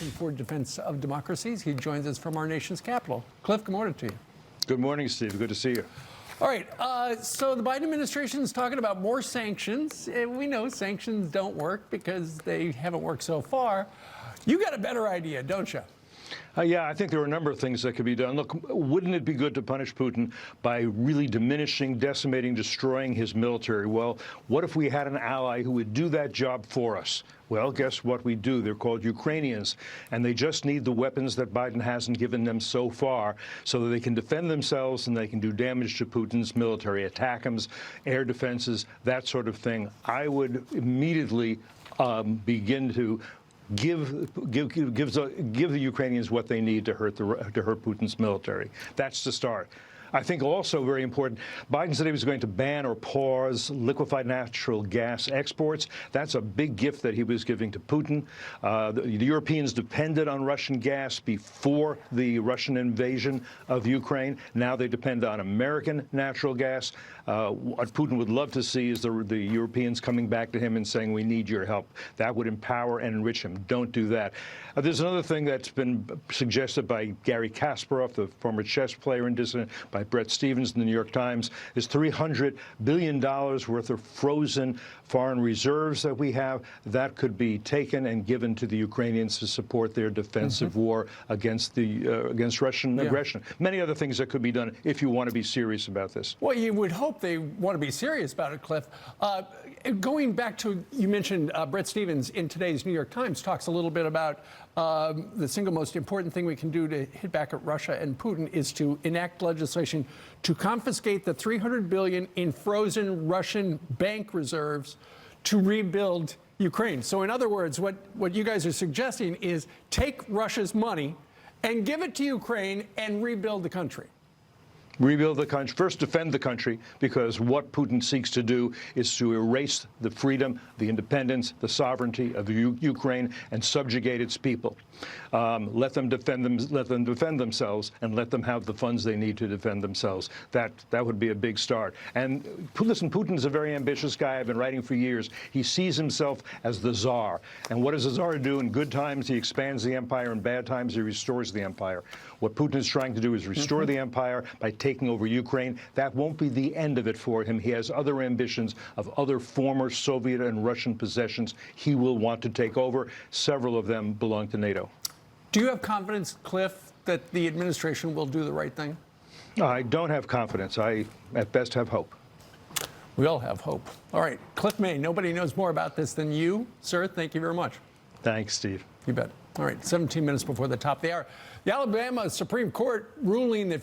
Foundation for Defense of Democracies. He joins us from our nation's capital. Cliff, good morning to you. Good morning, Steve. Good to see you. All right, so the Biden administration is talking about more sanctions. We know sanctions don't work because they haven't worked so far. You got a better idea, don't you? Yeah, I think there are a number of things that could be done. Look, wouldn't it be good to punish Putin by really diminishing, decimating, destroying his military? Well, what if we had an ally who would do that job for us? Well, guess what we do? They're called Ukrainians, and they just need the weapons that Biden hasn't given them so far so that they can defend themselves and they can do damage to Putin's military, ATACMS, air defenses, that sort of thing. I would immediately begin to give the Ukrainians what they need to hurt Putin's military. That's the start. I think also very important, Biden said he was going to ban or pause liquefied natural gas exports. That's a big gift that he was giving to Putin. The Europeans depended on Russian gas before the Russian invasion of Ukraine. Now they depend on American natural gas. What Putin would love to see is the Europeans coming back to him and saying, we need your help. That would empower and enrich him. Don't do that. There's another thing that's been suggested by Gary Kasparov, the former chess player and dissident, by Brett Stevens in the New York Times, is $300 billion worth of frozen foreign reserves that we have. That could be taken and given to the Ukrainians to support their defensive war against Russian aggression. Many other things that could be done if you want to be serious about this. Well, you would hope they want to be serious about it, Cliff. Going back to, you mentioned Brett Stevens in today's New York Times talks a little bit about the single most important thing we can do to hit back at Russia and Putin is to enact legislation to confiscate the $300 billion in frozen Russian bank reserves to rebuild Ukraine. So in other words, what you guys are suggesting is take Russia's money and give it to Ukraine and rebuild the country. Rebuild the country. First, defend the country, because what Putin seeks to do is to erase the freedom, the independence, the sovereignty of Ukraine and subjugate its people. Let them defend themselves, and let them have the funds they need to defend themselves. That would be a big start. And listen, Putin's a very ambitious guy. I've been writing for years. He sees himself as the czar. And what does the czar do? In good times, he expands the empire. In bad times, he restores the empire. What Putin is trying to do is restore the empire by taking over Ukraine. That won't be the end of it for him. He has other ambitions of other former Soviet and Russian possessions he will want to take over. Several of them belong to NATO. Do you have confidence, Cliff, that the administration will do the right thing? I don't have confidence. I, at best, have hope. We all have hope. All right, Cliff May, nobody knows more about this than you, sir. Thank you very much. Thanks, Steve. You bet. All right, 17 minutes before the top of the hour. The Alabama Supreme Court ruling that